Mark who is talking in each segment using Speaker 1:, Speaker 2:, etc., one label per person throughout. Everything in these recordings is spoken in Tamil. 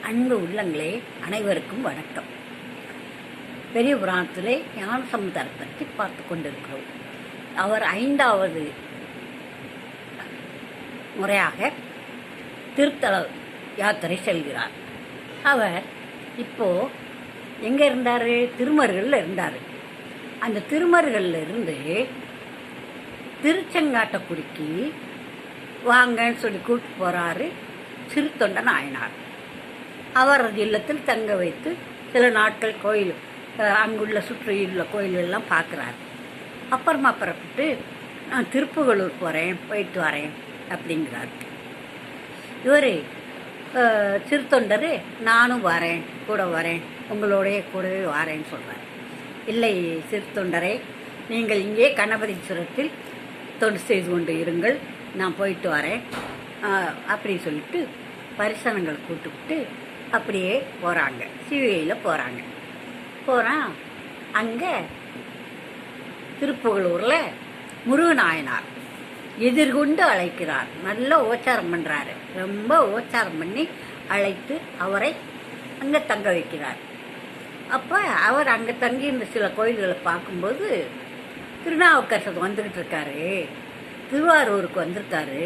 Speaker 1: அன்பு உள்ளங்களே, அனைவருக்கும் வணக்கம். பெரிய புராணத்திலே ஞானசம்பந்தரை பற்றி பார்த்து கொண்டிருக்கிறோம். அவர் 5வது முறையாக திருத்தல யாத்திரை செல்கிறார். அவர் இப்போ எங்கே இருந்தார்? திருமருகலில் இருந்தார். அந்த திருமருகலில் இருந்து திருச்செங்காட்டக்குடிக்கு வாங்கன்னு சொல்லி கூப்பிட்டு போகிறாரு சிறுத்தொண்ட நாயனார். அவரது இல்லத்தில் தங்க வைத்து சில நாட்கள் கோயில் அங்குள்ள சுற்றியுள்ள கோயிலெல்லாம் பார்க்குறாரு. அப்புறமா புறப்பட்டு நான் திருப்புகலூர் போயிட்டு வரேன் அப்படிங்கிறார். இவர் சிறுத்தொண்டர் நானும் வரேன், கூட வரேன், உங்களோடைய கூடவே வரேன்னு சொல்கிறார். இல்லை சிறுத்தொண்டரே, நீங்கள் இங்கே கணபதீஸ்வரத்தில் தொண்டு செய்து கொண்டு இருங்கள், நான் போயிட்டு வரேன் அப்படின்னு சொல்லிட்டு பரிசனங்கள் கூட்டுவிட்டு அப்படியே போகிறாங்க. சிவகையில் போகிறான். அங்கே திருப்புகலூரில் முருகநாயனார் எதிர்கொண்டு அழைக்கிறார். நல்லா ஓச்சாரம் பண்ணுறாரு. ரொம்ப ஓச்சாரம் பண்ணி அழைத்து அவரை அங்கே தங்க வைக்கிறார். அப்போ அவர் அங்கே தங்கி இந்த சில கோயில்களை பார்க்கும்போது திருநாவுக்கரசர் வந்துக்கிட்டு இருக்காரு, திருவாரூருக்கு வந்திருக்காரு,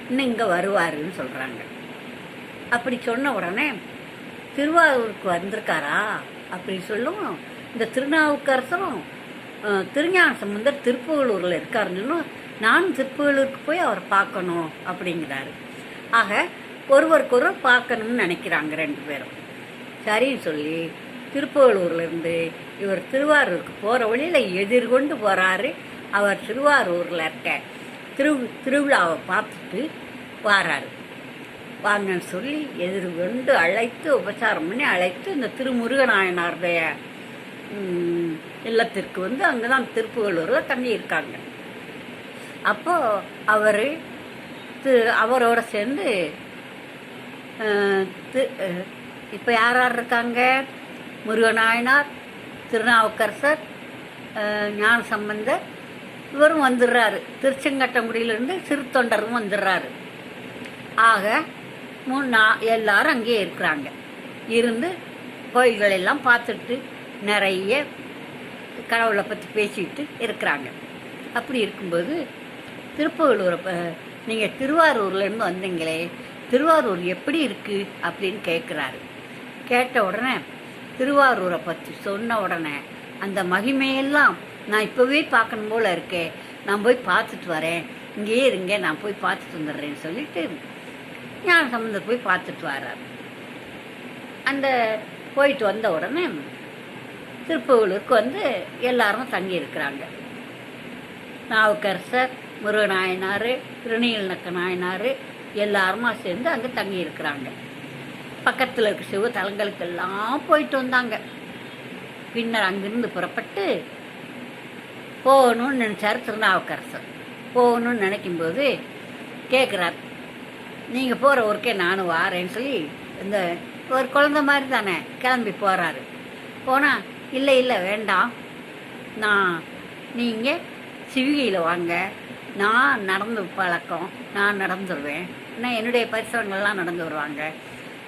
Speaker 1: இன்னும் இங்கே வருவாருன்னு சொல்கிறாங்க. அப்படி சொன்ன உடனே திருவாரூருக்கு வந்திருக்காரா அப்படி சொல்லும். இந்த திருநாவுக்கரசரும் திருஞான சம்பந்தர் திருப்புகலூரில் இருக்காருன்னு நானும் திருப்புகலூருக்கு போய் அவர் பார்க்கணும் அப்படிங்கிறாரு. ஆக ஒருவருக்கொருவர் பார்க்கணும்னு நினைக்கிறாங்க ரெண்டு பேரும். சரின்னு சொல்லி திருப்புகலூர்லேருந்து இவர் திருவாரூருக்கு போகிற வழியில் எதிர்கொண்டு போகிறாரு. அவர் திருவாரூரில் இருக்க திருவிழாவை பார்த்துட்டு வாராரு. வாங்கன்னு சொல்லி எதிர்கொண்டு அழைத்து உபச்சாரம் பண்ணி அழைத்து இந்த திருமுருகநாயனாருடைய இல்லத்திற்கு வந்து அங்கே தான் திருப்புகலூரில் தங்கி இருக்காங்க. அப்போது அவரோட சேர்ந்து இப்போ யார் யார் இருக்காங்க? முருகநாயனார், திருநாவுக்கரசர், ஞான சம்பந்தர், இவரும் வந்துடுறாரு. திருச்செங்கட்டங்குடியிலேருந்து சிறுத்தொண்டரும் வந்துடுறாரு. ஆக எல்லாரும் அங்கேயே இருக்கிறாங்க. இருந்து கோயில்களெல்லாம் பார்த்துட்டு நிறைய கடவுளை பற்றி பேசிக்கிட்டு இருக்கிறாங்க. அப்படி இருக்கும்போது திருப்புகலூரை நீங்கள் திருவாரூர்லேருந்து வந்தீங்களே, திருவாரூர் எப்படி இருக்குது அப்படின்னு கேட்குறாரு. கேட்ட உடனே திருவாரூரை பற்றி சொன்ன உடனே அந்த மகிமையெல்லாம் நான் இப்போவே பார்க்கணும் போல் இருக்கேன், நான் போய் பார்த்துட்டு வரேன், இங்கேயே இருங்க, நான் போய் பார்த்துட்டு வந்துடுறேன்னு சொல்லிட்டு ஞான சம்பந்தர் போய் பார்த்துட்டு வர்றார். அந்த போயிட்டு வந்த உடனே திருப்புகலூருக்கு வந்து எல்லாரும் தங்கி இருக்கிறாங்க. நாவுக்கரசர், முருகநாயனார், திருநீலநக்க நாயனார் எல்லாருமா சேர்ந்து அங்கே தங்கி இருக்கிறாங்க. பக்கத்தில் இருக்க சிவ தலங்களுக்கெல்லாம் போயிட்டு வந்தாங்க. பின்னர் அங்கிருந்து புறப்பட்டு போகணும்னு நினச்சார் திருநாவுக்கரசர். போகணும்னு நினைக்கும்போது கேட்குறார், நீங்கள் போகிற ஊருக்கே நானும் வாரேன்னு சொல்லி இந்த ஒரு குழந்த மாதிரி தானே கிளம்பி போகிறாரு. போனால் இல்லை வேண்டாம், நீங்கள் சிவிகையில் வாங்க, நான் நடந்து பழக்கம், நான் நடந்துடுவேன், நான் என்னுடைய பரிசவங்கள்லாம் நடந்து வருவாங்க,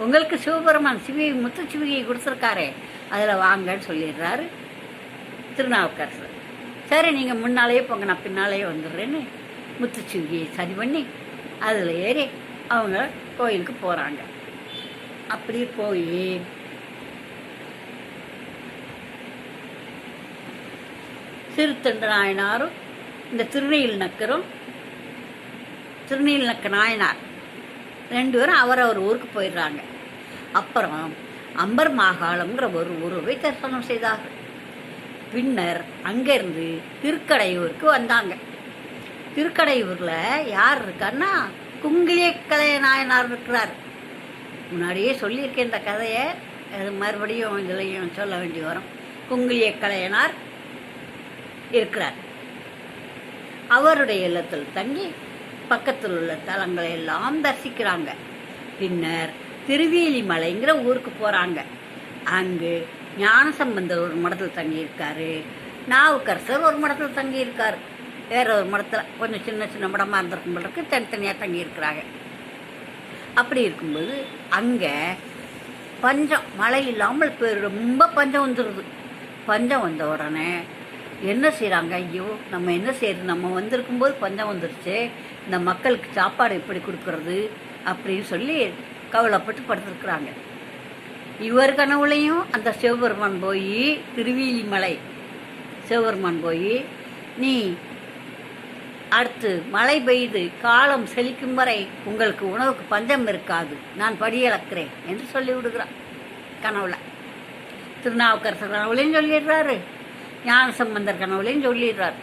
Speaker 1: உங்களுக்கு சிவபெருமான் சிவிகை முத்து சிவிகையை கொடுத்துருக்காரே அதில் வாங்கன்னு சொல்லிடுறாரு திருநாவுக்கரசர். சரி நீங்கள் முன்னாலேயே போங்க, நான் பின்னாலேயே வந்துடுறேன்னு முத்து சிவிகையை சரி பண்ணி அதில் ஏறி அவங்க கோயிலுக்கு போகிறாங்க. அப்படி போய் சிறுத்தொண்ட நாயனாரும் இந்த திருநீலநக்க நாயனார் ரெண்டு பேரும் அவரவர் ஊருக்கு போயிடுறாங்க. அப்புறம் அம்பர் மாகாளம்ங்கிற ஒரு ஊரை தரிசனம் செய்தார்கள். பின்னர் அங்கேருந்து திருக்கடையூருக்கு வந்தாங்க. திருக்கடையூரில் யார் இருக்காருன்னா குங்கிலியக்கலைய நாயனார் இருக்கிறார். முன்னாடியே சொல்லியிருக்கேன் இந்த கதையை, அது மறுபடியும் இதுலையும் சொல்ல வேண்டி வரும். குங்கிலியக்கலையனார் இருக்கிறார். அவருடைய இல்லத்தில் தங்கி பக்கத்தில் உள்ள தலங்களை எல்லாம் தரிசிக்கிறாங்க. பின்னர் திருவேலிமலைங்கிற ஊருக்கு போகிறாங்க. அங்கு ஞானசம்பந்தர் ஒரு மடத்தில் தங்கியிருக்காரு, நாவுக்கரசர் ஒரு மடத்தில் தங்கியிருக்காரு, வேற ஒரு மடத்தில் கொஞ்சம் சின்ன சின்ன மடமாக இருந்திருக்கும் தனித்தனியாக தங்கியிருக்கிறாங்க. அப்படி இருக்கும்போது அங்கே பஞ்சம், மழை இல்லாமல் ரொம்ப பஞ்சம் வந்துடுது. பஞ்சம் வந்த உடனே என்ன செய்கிறாங்க, ஐயோ நம்ம என்ன செய்யறது, நம்ம வந்திருக்கும்போது பஞ்சம் வந்துடுச்சு, இந்த மக்களுக்கு சாப்பாடு எப்படி கொடுக்கறது அப்படின்னு சொல்லி கவலைப்பட்டு படுத்துருக்குறாங்க. இவர் கனவுலையும் அந்த சிவபெருமான் போய், திருவேலிமலை சிவபெருமான் போய், நீ அடுத்து மழை பெய்து காலம் செழிக்கும் வரை உங்களுக்கு உணவுக்கு பஞ்சம் இருக்காது, நான் படியளக்கிறேன் என்று சொல்லி விடுகிறான் கனவுல. திருநாவுக்கரசர் கனவுலையும் சொல்லிடுறாரு, ஞான சம்பந்தர் கனவுலையும் சொல்லிடுறாரு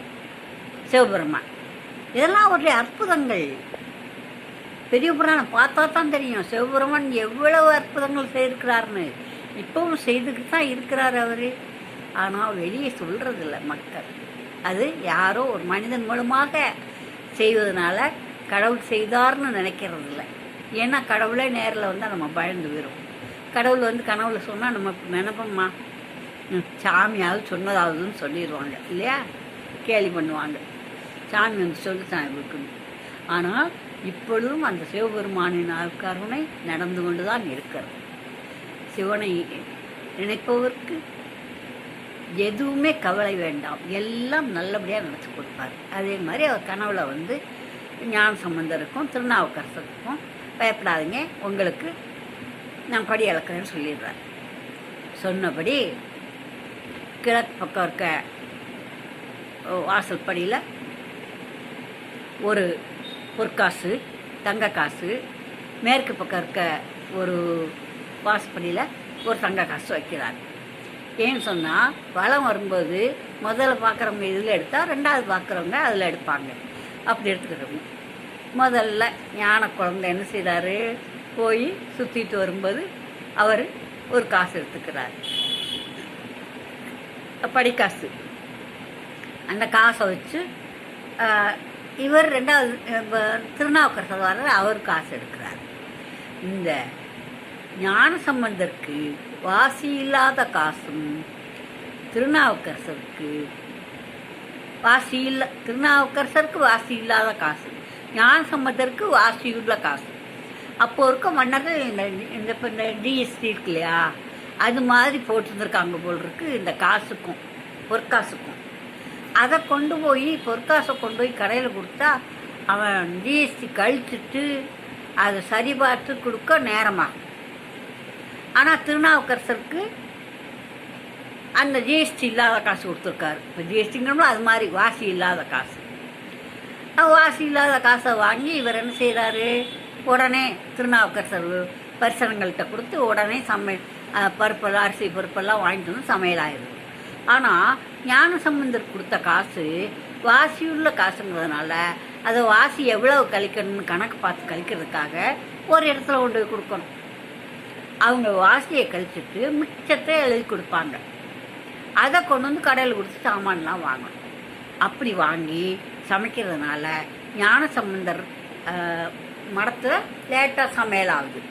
Speaker 1: சிவபெருமான். இதெல்லாம் அவருடைய அற்புதங்கள். பெரிய புராணம் பார்த்தா தான் தெரியும் சிவபெருமான் எவ்வளவு அற்புதங்கள் செய்திருக்கிறாருன்னு. இப்பவும் செய்துக்கிட்டு தான் இருக்கிறார் அவர். ஆனால் வெளியே சொல்கிறதில்ல மக்கள். அது யாரோ ஒரு மனிதன் மூலமாக செய்வதனால கடவுள் செய்தார்னு நினைக்கிறதில்ல. ஏன்னா கடவுளே நேரில் வந்தால் நம்ம பயந்து போயிடும். கடவுள் வந்து கனவுல சொன்னால் நம்ம நினைப்போம்மா சாமியாவது சொன்னதாவதுன்னு சொல்லிடுவாங்க இல்லையா, கேலி பண்ணுவாங்க. சாமி வந்து சொல்லித்தான் இருக்கணும். ஆனால் இப்பொழுதும் அந்த சிவபெருமானின் கருணை நடந்து கொண்டு தான் இருக்கிறது. சிவனை நினைப்பவருக்கு எதுவுமே கவலை வேண்டாம், எல்லாம் நல்லபடியாக நினச்சி கொடுப்பார். அதே மாதிரி அவர் கனவுல வந்து ஞான சம்பந்தருக்கும் திருநாவுக்கரசருக்கும் பயப்படாதீங்க, உங்களுக்கு நான் படி அளக்கிறேன்னு சொல்லிடுறார். சொன்னபடி கிழக்கு பக்கம் இருக்க வாசல் படியில் ஒரு பொற்காசு, தங்க காசு, மேற்கு பக்கம் இருக்க ஒரு வாசப்படியில் ஒரு தங்க காசு வைக்கிறார். ஏன்னு சொன்னால் வளம் வரும்போது முதல்ல பார்க்குறவங்க இதில் எடுத்தால் ரெண்டாவது பார்க்குறவங்க அதில் எடுப்பாங்க. அப்படி எடுத்துக்கிறவங்க முதல்ல ஞான குழந்தை என்ன செய்கிறாரு, போய் சுற்றிட்டு வரும்போது அவர் ஒரு காசு எடுத்துக்கிறார், படிக்காசு. அந்த காசை வச்சு இவர் ரெண்டாவது திருநாவுக்கரசர் வர்ற அவர் காசு எடுக்கிறார். இந்த ஞான சம்பந்தருக்கு வாசி இல்லாத காசும் திருநாவுக்கரசருக்கு திருநாவுக்கரசருக்கு வாசி இல்லாத காசு, ஞான சம்பந்தருக்கு வாசியுள்ள காசு. அப்போ இருக்க மன்னர்கள் இந்த இப்போ இந்த டிஎஸ்டி இருக்கு இல்லையா, அது மாதிரி போட்டுருந்துருக்காங்க போல் இருக்கு இந்த காசுக்கும் பொற்காசுக்கும். அதை கொண்டு போய் பொற்காசை கொண்டு போய் கடையில் கொடுத்தா அவன் ஜிஎஸ்டி கழிச்சிட்டு அதை சரி பார்த்து கொடுக்க நேரமாகும். ஆனால் திருநாவுக்கரசருக்கு அந்த ஜிஎஸ்டி இல்லாத காசு கொடுத்துருக்காரு. இப்போ ஜிஎஸ்டிங்கிறோம்னா அது மாதிரி வாசி இல்லாத காசு. வாசி இல்லாத காசை வாங்கி இவர் என்ன செய்கிறாரு, உடனே திருநாவுக்கரசர் பரிசனங்கள்கிட்ட கொடுத்து உடனே பருப்பெல்லாம் அரிசி பருப்பெல்லாம் வாங்கிட்டு வந்து சமையல் ஆயிடுது. ஆனால் ஞான சம்பந்தர் கொடுத்த காசு வாசியுள்ள காசுங்கிறதுனால அதை வாசி எவ்வளவு கழிக்கணும்னு கணக்கு பார்த்து கழிக்கிறதுக்காக ஒரு இடத்துல கொண்டு போய் கொடுக்கணும். அவங்க வாசியை கழிச்சிட்டு மிச்சத்தை எழுதி கொடுப்பாங்க. அதை கொண்டு வந்து கடையில் கொடுத்து சாமான்லாம் வாங்கணும். அப்படி வாங்கி சமைக்கிறதுனால ஞான சம்பந்தர் மடத்தில் லேட்டாக சமையல் ஆகுது,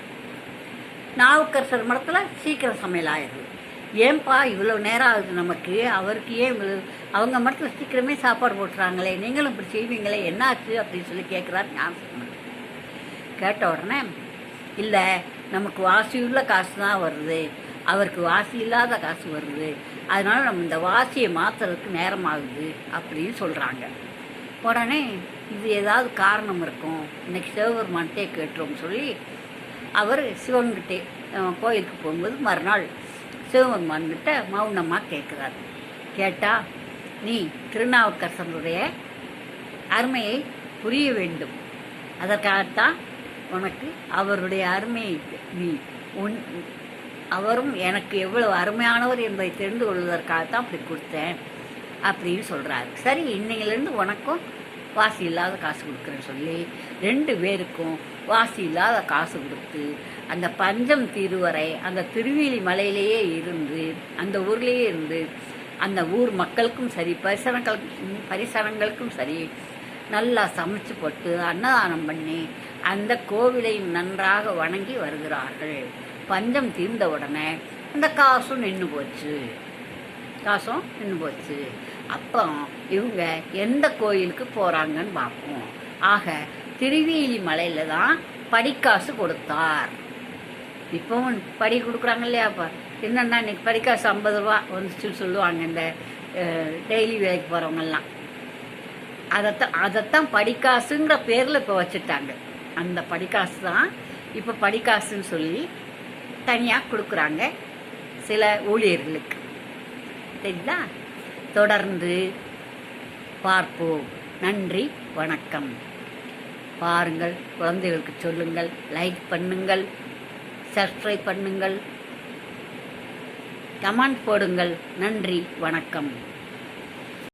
Speaker 1: நாவுக்கரசர் மடத்தில் சீக்கிரம் சமையல் ஆகிடுது. ஏன்பா இவ்வளோ நேரம் ஆகுது நமக்கு, அவருக்கு ஏன் அவங்க மடத்தில் சீக்கிரமே சாப்பாடு போட்டுறாங்களே, நீங்களும் இப்படி செய்வீங்களே, என்னாச்சு அப்படின்னு சொல்லி கேட்குறாரு ஞான சம்பந்தர். கேட்ட உடனே இல்லை நமக்கு வாசியுள்ள காசு தான் வருது, அவருக்கு வாசி இல்லாத காசு வருது, அதனால் நம்ம இந்த வாசியை மாற்றுறதுக்கு நேரம் ஆகுது அப்படின்னு சொல்கிறாங்க. உடனே இது ஏதாவது காரணம் இருக்கும், இன்றைக்கி சிவபெருமான்கிட்டே கேட்டுருவோம்னு சொல்லி அவர் சிவன்கிட்டே கோயிலுக்கு போகும்போது மறுநாள் சிவபெருமான்கிட்ட மௌனமாக கேட்குறாரு. கேட்டால் நீ திருநாவுக்கரசனுடைய அருமையை புரிய வேண்டும், அதற்காகத்தான் உனக்கு அவருடைய அருமையை நீ அவரும் எனக்கு எவ்வளவு அருமையானவர் என்பதை தெரிந்து கொள்வதற்காகத்தான் அப்படி கொடுத்தேன் அப்படின்னு சொல்கிறாரு. சரி, இன்னையிலேருந்து உனக்கும் வாசி இல்லாத காசு கொடுக்குறேன்னு சொல்லி 2 பேருக்கும் வாசி இல்லாத காசு கொடுத்து அந்த பஞ்சம் தீருவரை அந்த திருவேலி மலையிலேயே இருந்து அந்த ஊர்லேயே இருந்து அந்த ஊர் மக்களுக்கும் சரி பரிசனங்களுக்கும் சரி நல்லா சமைச்சு போட்டு அன்னதானம் பண்ணி அந்த கோவிலை நன்றாக வணங்கி வருகிறார்கள். பஞ்சம் தீர்ந்த உடனே அந்த காசும் நின்று போச்சு. அப்போ இவங்க எந்த கோயிலுக்கு போகிறாங்கன்னு பார்ப்போம். ஆக திருவேலி மலையில் தான் படிக்காசு கொடுத்தார். இப்போவும் படி கொடுக்குறாங்க இல்லையா? அப்போ என்னென்னா இன்றைக்கி படிக்காசு 50 ரூபா வந்துச்சுன்னு சொல்லுவாங்க இந்த டெய்லி வேலைக்கு போகிறவங்கெல்லாம். அதைத்தான் படிக்காசுங்கிற பேரில் இப்போ வச்சுட்டாங்க. அந்த படிக்காசு தான் இப்போ படிக்காசுன்னு சொல்லி தனியாக கொடுக்குறாங்க சில ஊழியர்களுக்கு. சரிங்களா? தொடர்ந்து பார்ப்போம். நன்றி, வணக்கம். பாருங்கள், குழந்தைகளுக்கு சொல்லுங்கள், லைக் பண்ணுங்கள், சப்ஸ்கிரைப் பண்ணுங்கள், கமெண்ட் போடுங்கள். நன்றி, வணக்கம்.